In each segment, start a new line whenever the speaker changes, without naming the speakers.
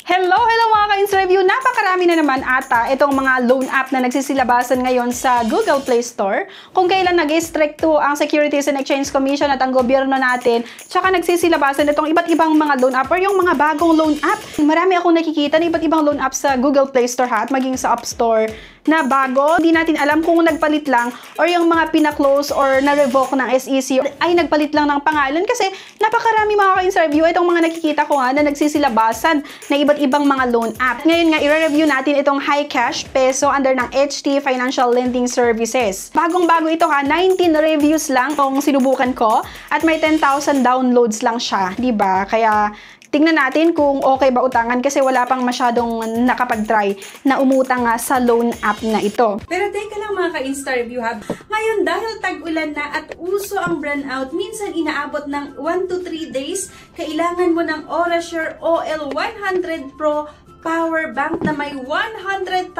Hello mga ka-Insta-Review! Napakarami na naman ata itong mga loan app na nagsisilabasan ngayon sa Google Play Store. Kung kailan nag-stricto ang Securities and Exchange Commission at ang gobyerno natin, tsaka nagsisilabasan itong iba't ibang mga loan app or yung mga bagong loan app. Marami akong nakikita na iba't ibang loan app sa Google Play Store at maging sa App Store na bago. Hindi natin alam kung nagpalit lang or yung mga pina-close or na-revoke ng SEC ay nagpalit lang ng pangalan kasi napakarami mga ka-Insta-Review itong mga nakikita ko nga na nagsisilabasan na iba't ibang mga loan app. Ngayon nga, i-review natin itong HiCash Peso under ng HT Financial Lending Services. Bagong-bago ito ha, 19 reviews lang kung sinubukan ko at may 10,000 downloads lang siya, diba? Kaya tingnan natin kung okay ba utangan kasi wala pang masyadong nakapag-try na umutang nga sa loan app na ito. Pero teka lang mga ka-Insta-Review ha. Ngayon dahil tag-ulan na at uso ang brownout, minsan inaabot ng 1 to 3 days, kailangan mo ng Orasure OL100 Pro power bank na may 100,000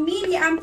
mAh.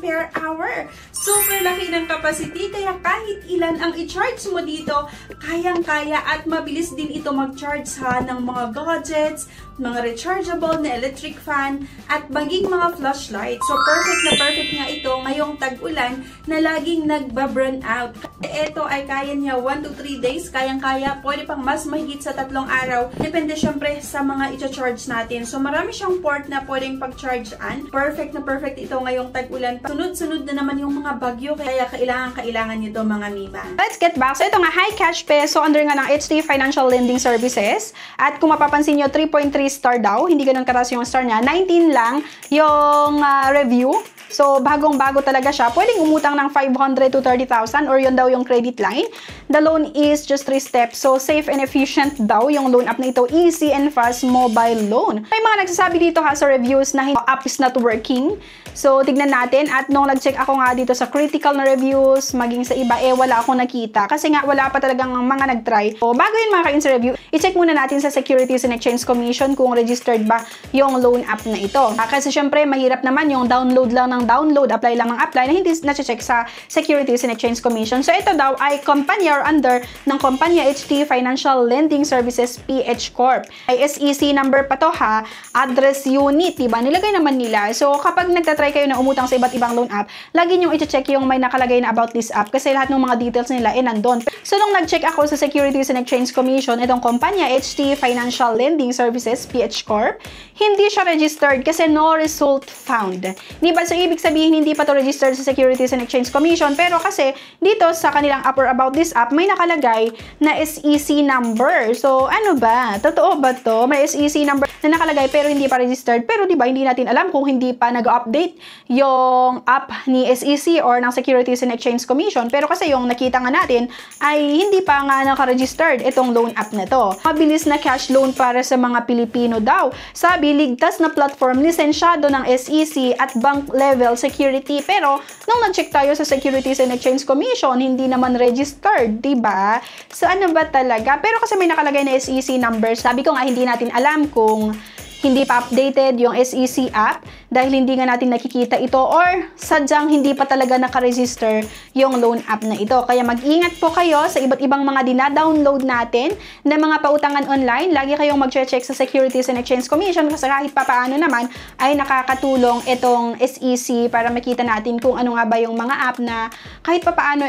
Super laki ng capacity kaya kahit ilan ang i-charge mo dito, kayang-kaya at mabilis din ito mag-charge ha ng mga gadgets, mga rechargeable na electric fan at maging mga flashlight. So perfect na perfect nga ito ngayong tag-ulan na laging nagba-burn out. Ito ay kaya niya 1 to 3 days, kayang-kaya, pwede pang mas mahigit sa 3 araw. Depende syempre sa mga i-charge natin. So marami siyang port na pwedeng pag-chargean. Perfect na perfect ito ngayong tag-ulan. Sunod-sunod na naman yung mga bagyo, kaya kailangan nyo ito mga miba. Let's get back. So ito nga, HiCash Peso under nga ng HT Financial Lending Services. At kung mapapansin nyo, 3.3 star daw. Hindi ganun kataas yung star niya. 19 lang yung review. So, bagong-bago talaga siya. Pwedeng umutang ng 500 to 30,000 or yun daw yung credit line. The loan is just 3 steps. So, safe and efficient daw yung loan app na ito. Easy and fast mobile loan. May mga nagsasabi dito ha sa reviews na app is not working. So, tignan natin. At nung nag-check ako nga dito sa critical na reviews, maging sa iba, wala akong nakita. Kasi nga, wala pa talagang mga nag-try. So, bago yun mga ka-Insta-Review, i-check muna natin sa Securities and Exchange Commission kung registered ba yung loan app na ito. Kasi syempre, mahirap naman yung download lang ng download, apply lang ng apply na hindi na-check sa Securities and Exchange Commission. So, ito daw ay kumpanya or under ng kumpanya HT Financial Lending Services PH Corp. Ay SEC number pa to ha, address unit, diba? Nilagay naman nila. So, kapag nagtatry kayo na umutang sa iba't ibang loan app, lagi nyo i-check yung may nakalagay na about this app kasi lahat ng mga details nila nandun. So, nung nag-check ako sa Securities and Exchange Commission, itong kumpanya HT Financial Lending Services PH Corp, hindi siya registered kasi no result found. Diba? So, ibig sabihin, hindi pa to registered sa Securities and Exchange Commission, pero kasi dito sa kanilang app or about this app, may nakalagay na SEC number. So, ano ba? Totoo ba to? May SEC number na nakalagay pero hindi pa registered. Pero diba, hindi natin alam kung hindi pa nag-update yung app ni SEC or ng Securities and Exchange Commission. Pero kasi yung nakita nga natin ay hindi pa nga naka-registered itong loan app na to. Mabilis na cash loan para sa mga Pilipino daw. Sabi, ligtas na platform, lisensyado ng SEC at bank level security. Pero, nung nag-check tayo sa Securities and Exchange Commission, hindi naman registered, diba? So, ano ba talaga? Pero kasi may nakalagay na SEC number. Sabi ko nga, hindi natin alam kung hindi pa updated yung SEC app dahil hindi nga natin nakikita ito or sadyang hindi pa talaga naka-register yung loan app na ito. Kaya mag-ingat po kayo sa iba't ibang mga dina-download natin na mga pautangan online. Lagi kayong mag-check sa Securities and Exchange Commission kasi kahit papaano naman ay nakakatulong itong SEC para makita natin kung ano nga ba yung mga app na kahit papaano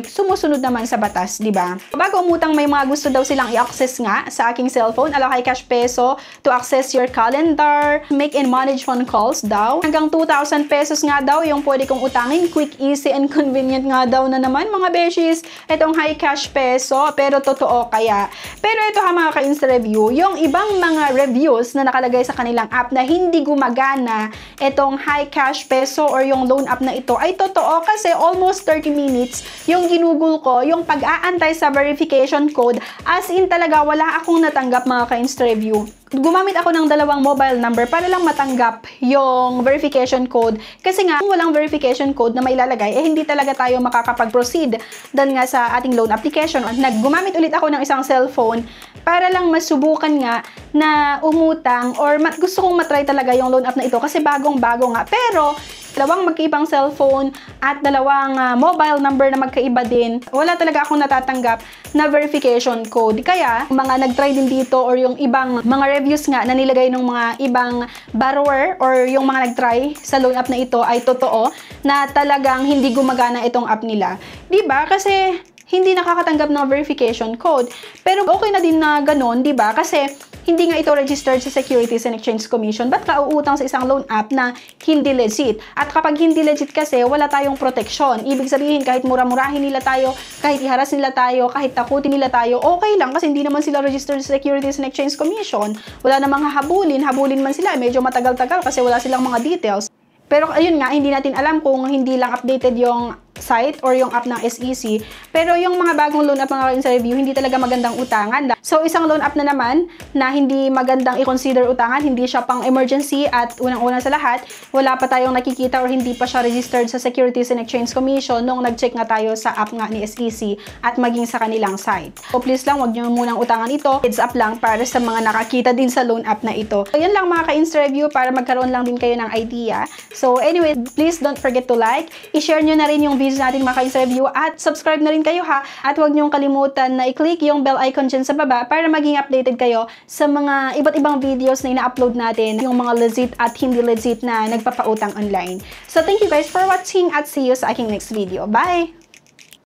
sumusunod naman sa batas, di ba? Bago umutang, may mga gusto daw silang i-access nga sa aking cellphone. HiCash Peso to access your calendar, make and manage phone calls daw. Hanggang 2,000 pesos nga daw yung pwede kong utangin. Quick, easy, and convenient nga daw na naman mga beshies. Itong HiCash Peso, pero totoo kaya. Pero ito ha mga ka-Insta-Review, yung ibang mga reviews na nakalagay sa kanilang app na hindi gumagana itong HiCash Peso or yung loan app na ito ay totoo kasi almost 30 minutes yung ginugol ko, yung pag-aantay sa verification code, as in talaga wala akong natanggap mga ka-Insta-Review. Gumamit ako ng dalawang mobile number para lang matanggap yung verification code. Kasi nga, kung walang verification code na may lalagay, hindi talaga tayo makakapag-proceed doon nga sa ating loan application. Gumamit ulit ako ng isang cellphone para lang masubukan nga na umutang or gusto kong matry talaga yung loan app na ito kasi bagong-bago nga. Pero Dalawang magkaibang cellphone at dalawang mobile number na magkaiba din, wala talaga akong natatanggap na verification code. Kaya, mga nag-try din dito or yung ibang mga reviews nga na nilagay ng mga ibang borrower or yung mga nag-try sa loan app na ito ay totoo na talagang hindi gumagana itong app nila. Diba? Kasi hindi nakakatanggap ng verification code. Pero okay na din na ganun, di ba? Kasi hindi nga ito registered sa Securities and Exchange Commission. Ba't ka uutang sa isang loan app na hindi legit? At kapag hindi legit kasi, wala tayong proteksyon. Ibig sabihin, kahit mura-murahin nila tayo, kahit iharas nila tayo, kahit takutin nila tayo, okay lang kasi hindi naman sila registered sa Securities and Exchange Commission. Wala namang habulin man sila. Medyo matagal-tagal kasi wala silang mga details. Pero ayun nga, hindi natin alam kung hindi lang updated yung site or yung app ng SEC. Pero yung mga bagong loan app na sa review, hindi talaga magandang utangan. So, isang loan app na naman na hindi magandang i-consider utangan, hindi siya pang emergency at unang-una sa lahat, wala pa tayong nakikita or hindi pa siya registered sa Securities and Exchange Commission nung nag-check nga tayo sa app nga ni SEC at maging sa kanilang site. So, please lang, wag nyo munang utangan ito. Heads up lang para sa mga nakakita din sa loan app na ito. So, yan lang mga ka-Insta review para magkaroon lang din kayo ng idea. So, anyway, please don't forget to like, i-share nyo na rin yung videos natin mga ka-Insta review at subscribe na rin kayo ha. At huwag niyong kalimutan na i-click yung bell icon dyan sa baba para maging updated kayo sa mga iba't ibang videos na ina-upload natin, yung mga legit at hindi legit na nagpapautang online. So thank you guys for watching at see you sa aking next video. Bye!